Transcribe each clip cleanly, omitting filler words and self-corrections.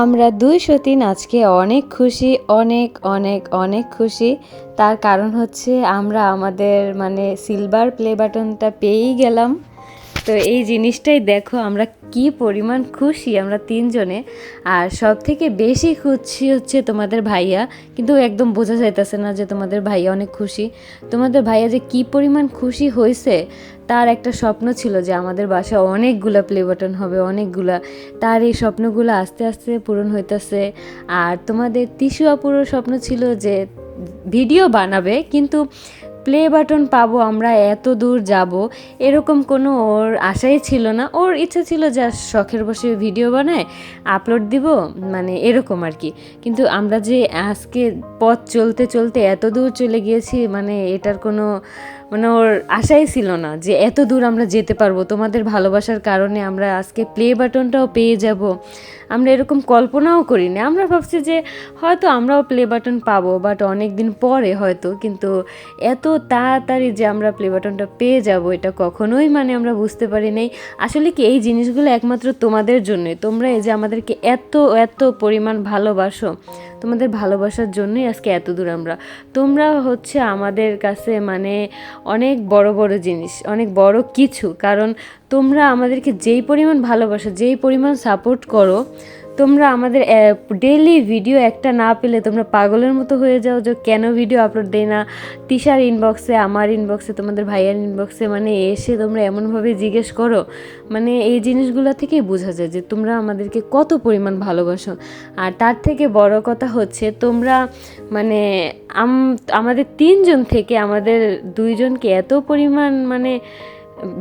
আমরা দুই সতীন আজকে অনেক খুশি, অনেক অনেক অনেক খুশি। তার কারণ হচ্ছে আমরা আমাদের সিলভার প্লে বাটনটা পেয়েই গেলাম। তো এই জিনিসটাই দেখো আমরা কি পরিমাণ খুশি আমরা তিনজনে। আর সব থেকে বেশি খুশি হচ্ছে তোমাদের ভাইয়া, কিন্তু একদম বোঝা যাইতেছে না যে তোমাদের ভাইয়া অনেক খুশি। তোমাদের ভাইয়া যে কি পরিমাণ খুশি হয়েছে, তার একটা স্বপ্ন ছিল যে আমাদের বাসায় অনেকগুলা প্লে বাটন হবে, অনেকগুলা। তার এই স্বপ্নগুলো আস্তে আস্তে পূরণ হইতেছে। আর তোমাদের তিশু আপুরও স্বপ্ন ছিল যে ভিডিও বানাবে, কিন্তু প্লে বাটন পাবো আমরা, এত দূর যাব এরকম কোনো ওর আশাই ছিল না। ওর ইচ্ছা ছিল যা শখের বসে ভিডিও বানায় আপলোড দিব, এরকম আর কি। কিন্তু আমরা যে আজকে পথ চলতে চলতে এত দূর চলে গিয়েছি, এটার কোনো ওর আশাই ছিল না যে এত দূর আমরা যেতে পারবো। তোমাদের ভালোবাসার কারণে আমরা আজকে প্লে বাটনটাও পেয়ে যাব, আমরা এরকম কল্পনাও করিনি। আমরা ভাবছি যে হয়তো আমরাও প্লে বাটন পাবো, বাট অনেক দিন পরে হয়তো। কিন্তু এত তাড়াতাড়ি যে আমরা প্লে বাটনটা পেয়ে যাব, এটা কখনোই আমরা বুঝতে পারি নাই। আসলে কি এই জিনিসগুলো একমাত্র তোমাদের জন্যই। তোমরা এই যে আমাদেরকে এত এত পরিমাণ ভালোবাসো, তোমাদের ভালোবাসার জন্যই আজকে এত দূর আমরা। তোমরা হচ্ছে আমাদের কাছে অনেক বড় বড় জিনিস, অনেক বড় কিছু। কারণ তোমরা আমাদেরকে যেই পরিমাণ ভালোবাসো, যেই পরিমাণ সাপোর্ট করো, তোমরা আমাদের ডেইলি ভিডিও একটা না পেলে তোমরা পাগলের মতো হয়ে যাও যে কেন ভিডিও আপলোড দেয় না। তিশার ইনবক্সে, আমার ইনবক্সে, তোমাদের ভাইয়ার ইনবক্সে এসে তোমরা এমনভাবে জিজ্ঞেস করো। এই জিনিসগুলো থেকেই বোঝা যায় যে তোমরা আমাদেরকে কত পরিমাণ ভালোবাসো। আর তার থেকে বড় কথা হচ্ছে তোমরা আমাদের তিনজন থেকে আমাদের দুইজনকে এত পরিমাণ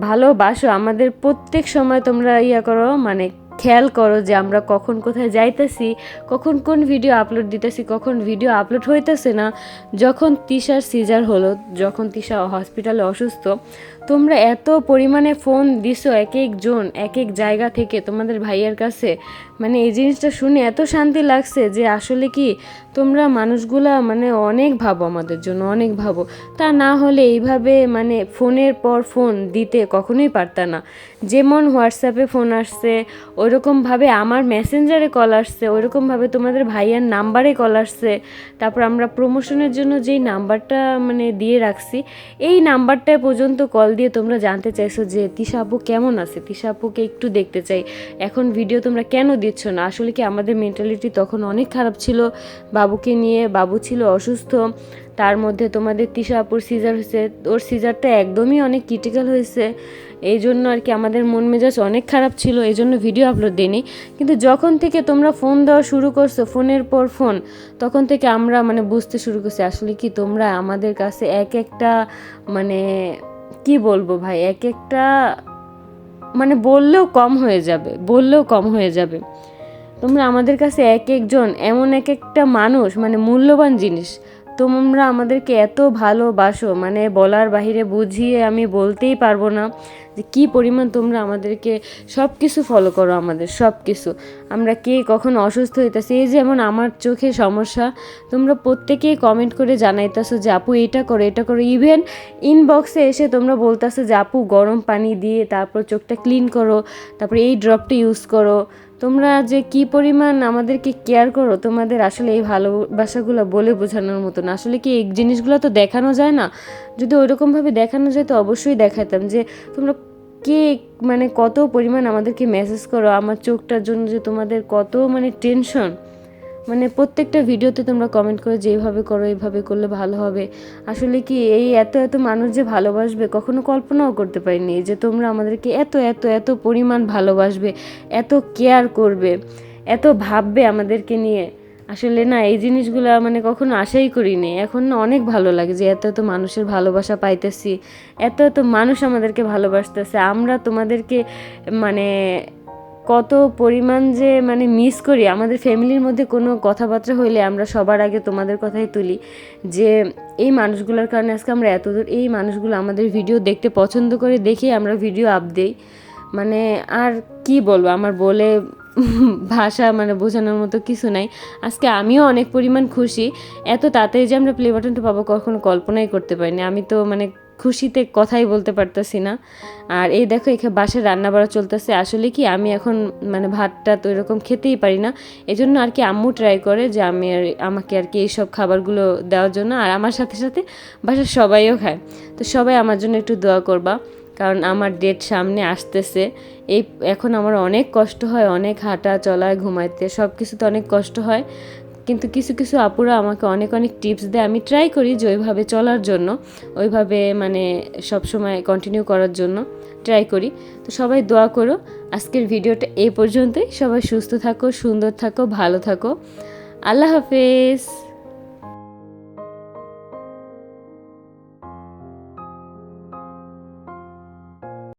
ভালোবাসো। আমাদের প্রত্যেক সময় তোমরা করো, খেয়াল করো যে আমরা কখন কোথায় যাইতেছি, কখন কোন ভিডিও আপলোড দিতেছি, কখন ভিডিও আপলোড হইতেছে না। যখন তিশার সিজার হলো, যখন তিশা হসপিটালে অসুস্থ, তোমরা এত পরিমাণে ফোন দিছো এক একজন এক এক জায়গা থেকে তোমাদের ভাইয়ের কাছে। এই জিনিসটা শুনে এত শান্তি লাগছে যে আসলে কি তোমরা মানুষগুলা অনেক ভাবো আমাদের জন্য, অনেক ভাবো। তা না হলে এইভাবে ফোনের পর ফোন দিতে কখনোই পারতা না। যেমন হোয়াটসঅ্যাপে ফোন আসছে, ওইরকমভাবে আমার মেসেঞ্জারে কল আসছে, ওইরকমভাবে তোমাদের ভাইয়ার নাম্বারে কল আসছে। তারপর আমরা প্রমোশনের জন্য যেই নাম্বারটা দিয়ে রাখছি, এই নাম্বারটায় পর্যন্ত কল দিয়ে তোমরা জানতে চাইছো যে তিশা আপু কেমন আছে, তিশা আপুকে একটু দেখতে চাই, এখন ভিডিও তোমরা কেন দিচ্ছ না। আসলে কি আমাদের মেন্টালিটি তখন অনেক খারাপ ছিল বাবুকে নিয়ে। বাবু ছিল অসুস্থ, তার মধ্যে তোমাদের তিশা আপুর সিজার হয়েছে। ওর সিজারটা একদমই অনেক ক্রিটিক্যাল হয়েছে, এই জন্য আর কি আমাদের মন মেজাজ অনেক খারাপ ছিল, এই জন্য ভিডিও আপলোড দিইনি। কিন্তু যখন থেকে তোমরা ফোন দেওয়া শুরু করছো, ফোনের পর ফোন, তখন থেকে আমরা বুঝতে শুরু করছি আসলে কি তোমরা আমাদের কাছে এক একটা কি বলবো ভাই, এক একটা বললেও কম হয়ে যাবে, বললেও কম হয়ে যাবে। তোমরা আমাদের কাছে এক একজন এমন এক একটা মানুষ, মূল্যবান জিনিস। তোমরা আমাদেরকে এত ভালোবাসো, বলার বাহিরে বুঝিয়ে আমি বলতেই পারবো না যে কী পরিমাণ তোমরা আমাদেরকে সব কিছু ফলো করো, আমাদের সব কিছু। আমরা কে কখন অসুস্থ হইতেছি, এই যেমন আমার চোখে সমস্যা, তোমরা প্রত্যেকেই কমেন্ট করে জানাইতেছো যে আপু এটা করো, এটা করো। ইভেন ইনবক্সে এসে তোমরা বলতেছো যে আপু গরম পানি দিয়ে তারপর চোখটা ক্লিন করো, তারপর এই ড্রপটা ইউজ করো। তোমরা যে কি পরিমাণ আমাদেরকে কেয়ার করো, তোমাদের আসলে এই ভালোবাসাগুলো বলে বোঝানোর মতো না। আসলে কি এই জিনিসগুলো তো দেখানো যায় না। যদি ওইরকমভাবে দেখানো যায় তো অবশ্যই দেখাতাম যে তোমরা কে কত পরিমাণ আমাদেরকে মেসেজ করো। আমার চোখটার জন্য যে তোমাদের কত টেনশন, প্রত্যেকটা ভিডিওতে তোমরা কমেন্ট করে যে এইভাবে করো, এইভাবে করলে ভালো হবে। আসলে কি এই এত এত মানুষ যে ভালোবাসবে কখনো কল্পনাও করতে পারিনি, যে তোমরা আমাদেরকে এত এত এত পরিমাণ ভালোবাসবে, এত কেয়ার করবে, এত ভাববে আমাদেরকে নিয়ে। আসলে না, এই জিনিসগুলো কখনো আশাই করিনি। এখন না অনেক ভালো লাগে যে এত এত মানুষের ভালোবাসা পাইতেছি, এত এত মানুষ আমাদেরকে ভালোবাসতেছে। আমরা তোমাদেরকে কত পরিমাণ যে মিস করি। আমাদের ফ্যামিলির মধ্যে কোনো কথাবার্তা হইলে আমরা সবার আগে তোমাদের কথাই তুলি, যে এই মানুষগুলোর কারণে আজকে আমরা এত দূর। এই মানুষগুলো আমাদের ভিডিও দেখতে পছন্দ করে, দেখে আমরা ভিডিও আপ দেই। আর কি বলবো, আমার বলে ভাষা বোঝানোর মতো কিছু নাই। আজকে আমিও অনেক পরিমাণ খুশি। এত তাড়াতাড়ি যে আমরা প্লে বাটনটা পাবো কখনো কল্পনাই করতে পারিনি। আমি তো খুশিতে কথাই বলতে পারতেছি না। আর এই দেখো এখানে বাসায় রান্না বাড়া চলতেছে। আসলে কি আমি এখন মানে ভাতটা তো এরকম খেতেই পারি না, এই জন্য আর কি আম্মু ট্রাই করে যে আমাকে আর কি এইসব খাবারগুলো দেওয়ার জন্য। আর আমার সাথে সাথে বাসার সবাইও খায়। তো সবাই আমার জন্য একটু দোয়া করবা, কারণ আমার ডেট সামনে আসতেছে। এখন আমার অনেক কষ্ট হয়, অনেক হাঁটা চলায় ঘুমাইতে সব কিছুতে অনেক কষ্ট হয়, কিন্তু কিছু কিছু আপুরা আমাকে অনেক অনেক টিপস দেয়। আমি ট্রাই করি যে ওইভাবে চলার জন্য, ওইভাবে মানে সব সময় কন্টিনিউ করার জন্য ট্রাই করি। তো সবাই দোয়া করো। আজকের ভিডিওটা এই পর্যন্তই। সবাই সুস্থ থাকো, সুন্দর থাকো, ভালো থাকো। আল্লাহ হাফেজ।